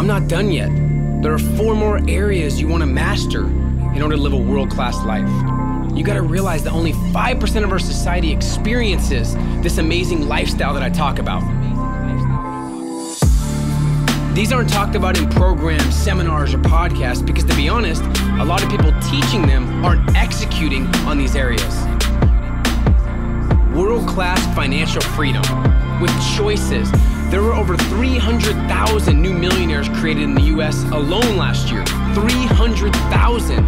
I'm not done yet. There are 4 more areas you want to master in order to live a world-class life. You got to realize that only 5% of our society experiences this amazing lifestyle that I talk about. These aren't talked about in programs, seminars, or podcasts because, to be honest, a lot of people teaching them aren't executing on these areas. World-class financial freedom with choices. There were over 300,000 new millionaires created in the US alone last year. 300,000.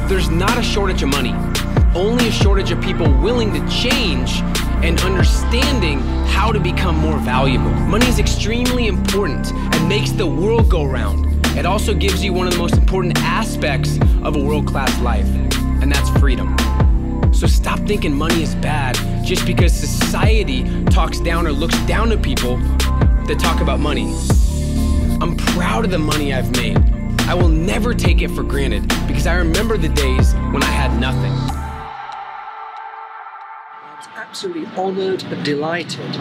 There's not a shortage of money, only a shortage of people willing to change and understanding how to become more valuable. Money is extremely important and makes the world go round. It also gives you one of the most important aspects of a world-class life, and that's freedom. So stop thinking money is bad just because society talks down or looks down to people that talk about money. I'm proud of the money I've made. I will never take it for granted because I remember the days when I had nothing. Absolutely honored and delighted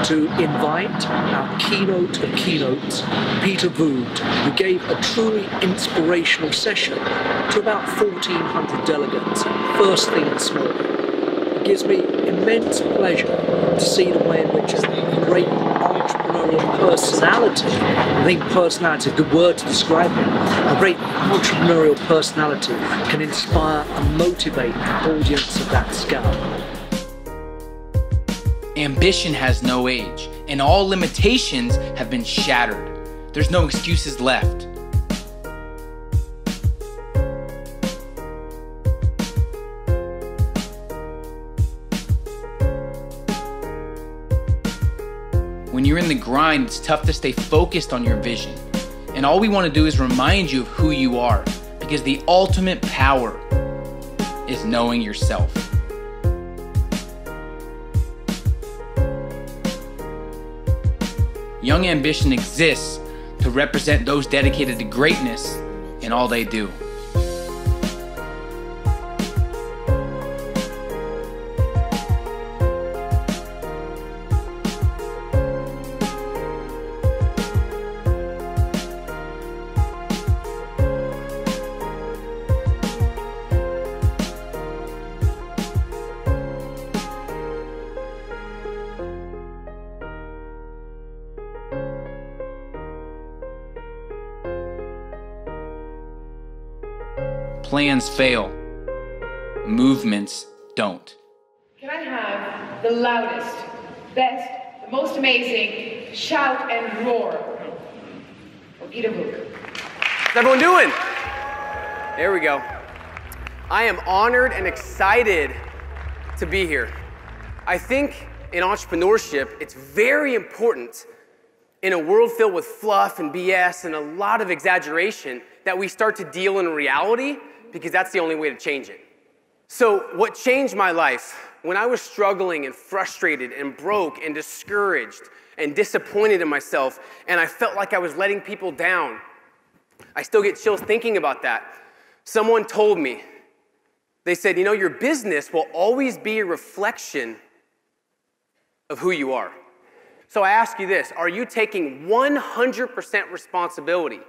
to invite our keynote of keynotes, Peter Voogd, who gave a truly inspirational session to about 1,400 delegates first thing this morning. It gives me immense pleasure to see the way in which a great entrepreneurial personality, I think personality is a good word to describe him, a great entrepreneurial personality can inspire and motivate an audience of that scale. Ambition has no age, and all limitations have been shattered. There's no excuses left. When you're in the grind, it's tough to stay focused on your vision. And all we want to do is remind you of who you are, because the ultimate power is knowing yourself. Young Ambition exists to represent those dedicated to greatness in all they do. Plans fail, movements don't. Can I have the loudest, best, the most amazing shout and roar for Peter Voogd? How's everyone doing? There we go. I am honored and excited to be here. I think in entrepreneurship, it's very important in a world filled with fluff and BS and a lot of exaggeration that we start to deal in reality, because that's the only way to change it. So what changed my life when I was struggling and frustrated and broke and discouraged and disappointed in myself, and I felt like I was letting people down. I still get chills thinking about that. Someone told me, they said, you know, your business will always be a reflection of who you are. So I ask you this, are you taking 100% responsibility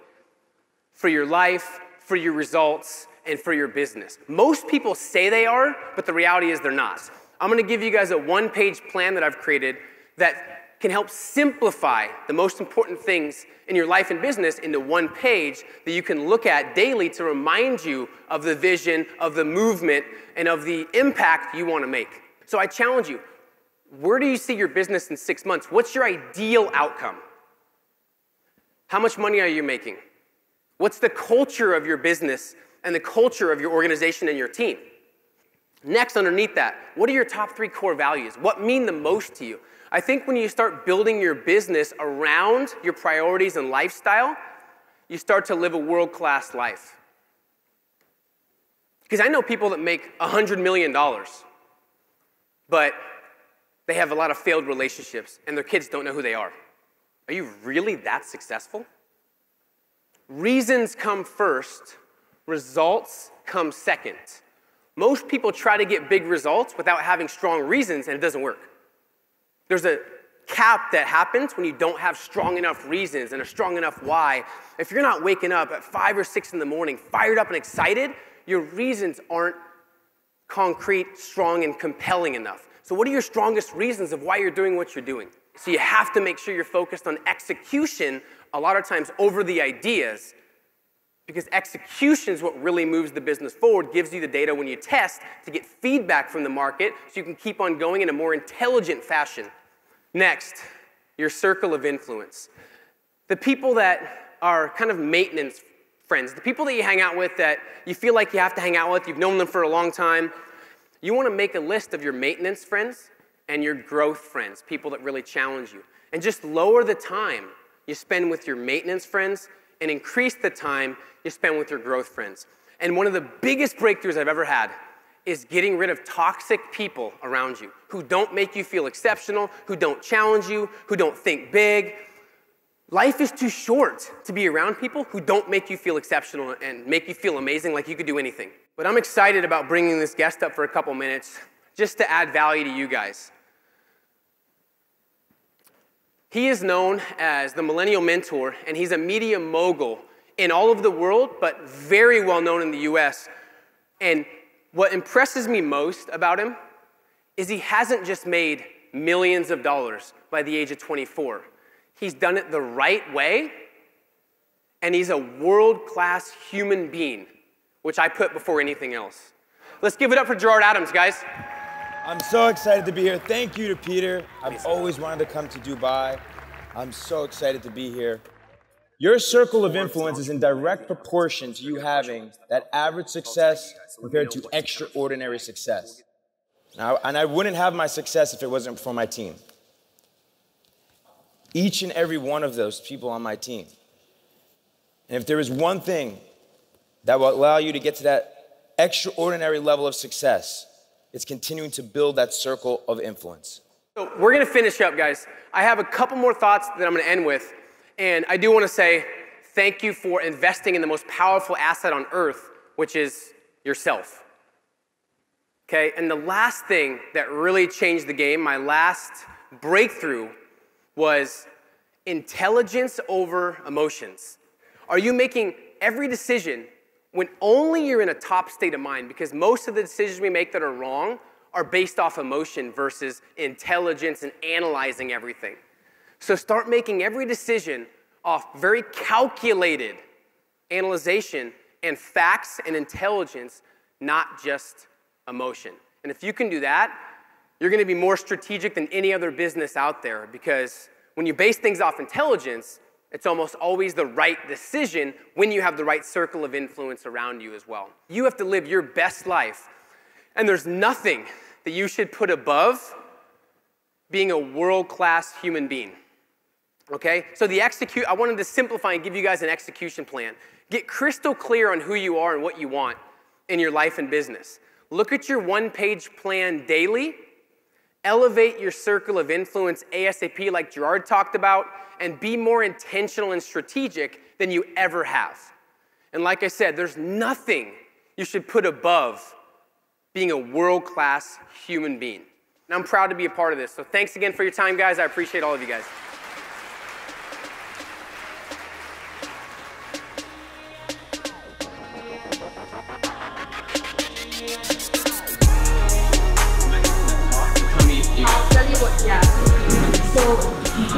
for your life, for your results, and for your business? Most people say they are, but the reality is they're not. I'm gonna give you guys a one-page plan that I've created that can help simplify the most important things in your life and business into one page that you can look at daily to remind you of the vision, of the movement, and of the impact you wanna make. So I challenge you, where do you see your business in 6 months? What's your ideal outcome? How much money are you making? What's the culture of your business and the culture of your organization and your team? Next, underneath that, what are your top 3 core values? What mean the most to you? I think when you start building your business around your priorities and lifestyle, you start to live a world-class life. Because I know people that make $100 million, but they have a lot of failed relationships and their kids don't know who they are. Are you really that successful? Reasons come first, results come second. Most people try to get big results without having strong reasons, and it doesn't work. There's a cap that happens when you don't have strong enough reasons and a strong enough why. If you're not waking up at 5 or 6 in the morning, fired up and excited, your reasons aren't concrete, strong, and compelling enough. So what are your strongest reasons of why you're doing what you're doing? So you have to make sure you're focused on execution a lot of times over the ideas, because execution is what really moves the business forward, gives you the data when you test to get feedback from the market so you can keep on going in a more intelligent fashion. Next, your circle of influence. The people that are kind of maintenance friends, the people that you hang out with that you feel like you have to hang out with, you've known them for a long time, you want to make a list of your maintenance friends and your growth friends, people that really challenge you. And just lower the time you spend with your maintenance friends and increase the time you spend with your growth friends. And one of the biggest breakthroughs I've ever had is getting rid of toxic people around you who don't make you feel exceptional, who don't challenge you, who don't think big. Life is too short to be around people who don't make you feel exceptional and make you feel amazing like you could do anything. But I'm excited about bringing this guest up for a couple minutes just to add value to you guys. He is known as the Millennial Mentor, and he's a media mogul in all of the world, but very well known in the US. And what impresses me most about him is he hasn't just made millions of dollars by the age of 24. He's done it the right way, and he's a world-class human being, which I put before anything else. Let's give it up for Gerard Adams, guys. I'm so excited to be here. Thank you to Peter. I've always wanted to come to Dubai. I'm so excited to be here. Your circle of influence is in direct proportion to you having that average success compared to extraordinary success. Now, and I wouldn't have my success if it wasn't for my team. Each and every one of those people on my team. And if there is one thing that will allow you to get to that extraordinary level of success, it's continuing to build that circle of influence. So we're going to finish up, guys. I have a couple more thoughts that I'm going to end with. And I do want to say thank you for investing in the most powerful asset on earth, which is yourself. Okay? And the last thing that really changed the game, my last breakthrough, was intelligence over emotions. Are you making every decision when only you're in a top state of mind? Because most of the decisions we make that are wrong are based off emotion versus intelligence and analyzing everything. So start making every decision off very calculated analyzation and facts and intelligence, not just emotion. And if you can do that, you're going to be more strategic than any other business out there, because when you base things off intelligence, it's almost always the right decision when you have the right circle of influence around you as well. You have to live your best life, and there's nothing that you should put above being a world-class human being. Okay? So I wanted to simplify and give you guys an execution plan. Get crystal clear on who you are and what you want in your life and business. Look at your one-page plan daily. Elevate your circle of influence ASAP like Gerard talked about, and be more intentional and strategic than you ever have. And like I said, there's nothing you should put above being a world-class human being. And I'm proud to be a part of this. So thanks again for your time, guys. I appreciate all of you guys.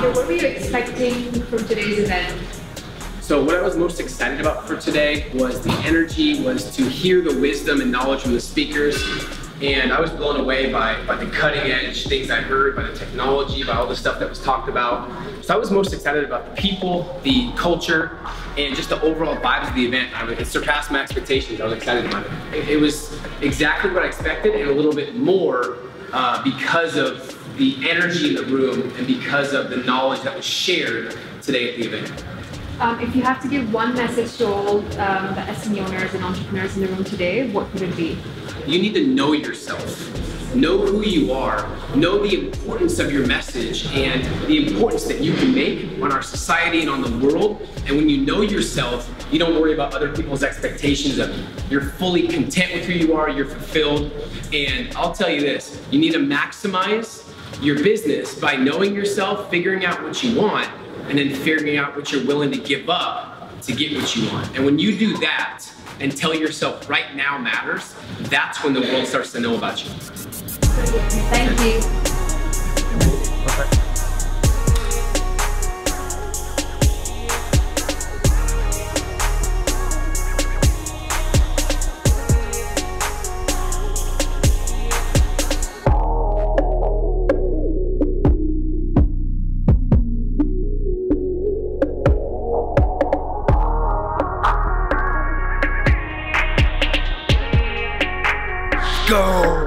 So, what were you expecting from today's event? So what I was most excited about for today was the energy, was to hear the wisdom and knowledge from the speakers. And I was blown away by the cutting edge things I heard, by the technology, by all the stuff that was talked about. So I was most excited about the people, the culture, and just the overall vibes of the event. It surpassed my expectations. I was excited about it. It was exactly what I expected and a little bit more because of the energy in the room and because of the knowledge that was shared today at the event. If you have to give one message to all the SME owners and entrepreneurs in the room today, what would it be? You need to know yourself, know who you are, know the importance of your message and the importance that you can make on our society and on the world. And when you know yourself, you don't worry about other people's expectations of you. You're fully content with who you are, you're fulfilled. And I'll tell you this, you need to maximize your business by knowing yourself, figuring out what you want, and then figuring out what you're willing to give up to get what you want. And when you do that and tell yourself right now matters, that's when the world starts to know about you. Thank you. Go!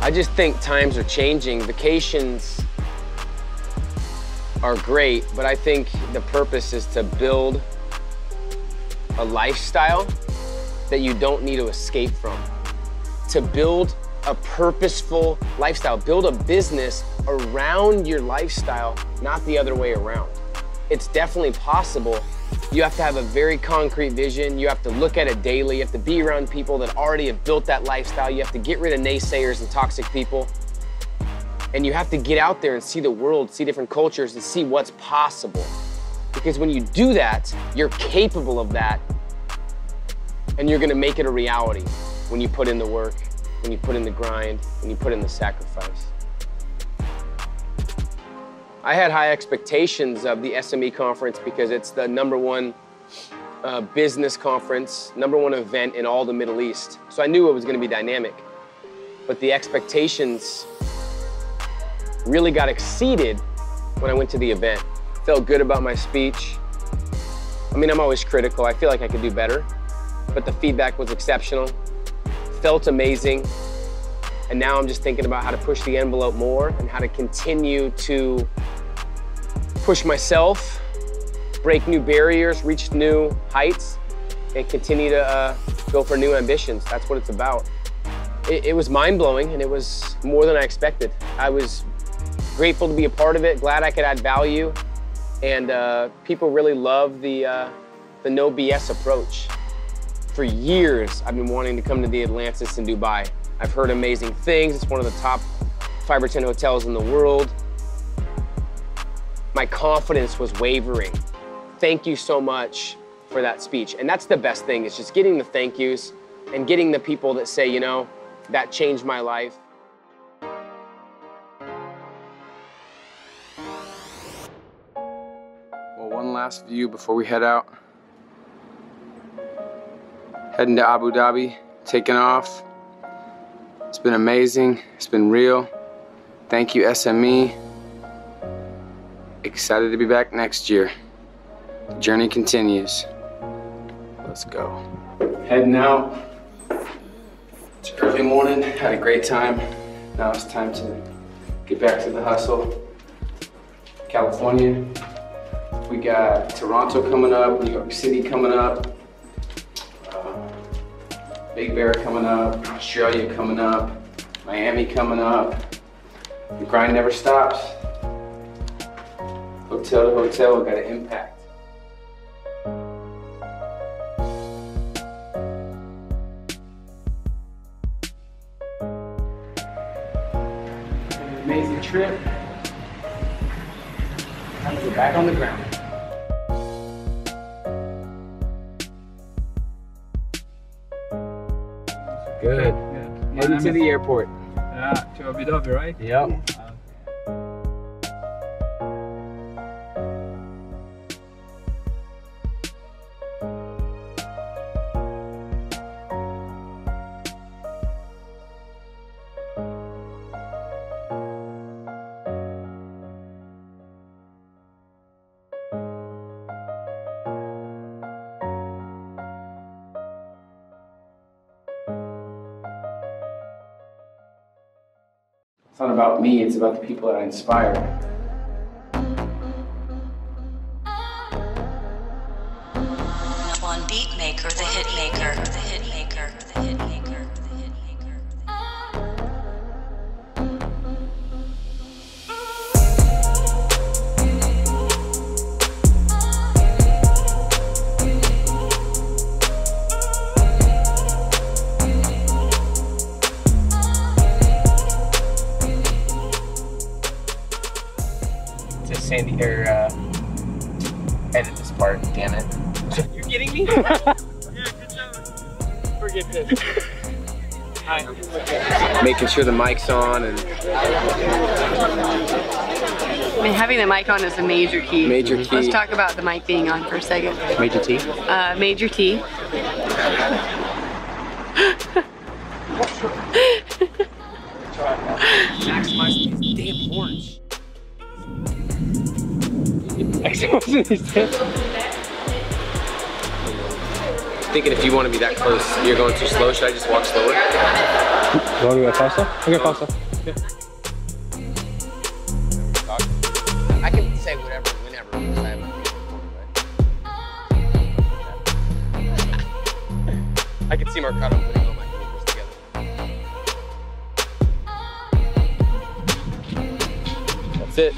I just think times are changing. Vacations are great, but I think the purpose is to build a lifestyle that you don't need to escape from. To build a purposeful lifestyle, build a business around your lifestyle, not the other way around. It's definitely possible. You have to have a very concrete vision. You have to look at it daily. You have to be around people that already have built that lifestyle. You have to get rid of naysayers and toxic people. And you have to get out there and see the world, see different cultures, and see what's possible. Because when you do that, you're capable of that, and you're gonna make it a reality when you put in the work, when you put in the grind, when you put in the sacrifice. I had high expectations of the SME conference because it's the #1 business conference, #1 event in all the Middle East. So I knew it was gonna be dynamic, but the expectations really got exceeded when I went to the event. Felt good about my speech. I mean, I'm always critical. I feel like I could do better, but the feedback was exceptional. Felt amazing. And now I'm just thinking about how to push the envelope more and how to continue to push myself, break new barriers, reach new heights, and continue to go for new ambitions. That's what it's about. It was mind-blowing, and it was more than I expected. I was grateful to be a part of it, glad I could add value, and people really love the no BS approach. For years, I've been wanting to come to the Atlantis in Dubai. I've heard amazing things. It's one of the top 5 or 10 hotels in the world. My confidence was wavering. Thank you so much for that speech. And that's the best thing, is just getting the thank yous and getting the people that say, you know, that changed my life. Well, one last view before we head out. Heading to Abu Dhabi, taking off. It's been amazing, it's been real. Thank you, SME. Excited to be back next year. The journey continues. Let's go. Heading out. It's early morning, had a great time. Now it's time to get back to the hustle. California. We got Toronto coming up, New York City coming up. Big Bear coming up, Australia coming up, Miami coming up. The grind never stops. Hotel to hotel, we got an impact. An amazing trip. Time to go back on the ground. Good. Heading to the airport. Yeah, to Abu Dhabi, right? Yep. It's not about me, it's about the people that I inspire. One beat maker, the hit maker, the hit maker, the hit maker, the hit maker. To Sandy, or edit this part, damn it. You're kidding me? Yeah, good job. Forget this. Making sure the mic's on and I mean, having the mic on is a major key. Major key. Let's talk about the mic being on for a second. Major T. Major T. Maximize these damn horns. Thinking if you want to be that close, you're going too slow. Should I just walk slower? You want to go faster? Okay, faster. I can say whatever, whenever, because I have my right? I can see Mercado putting all my bloopers together. That's it.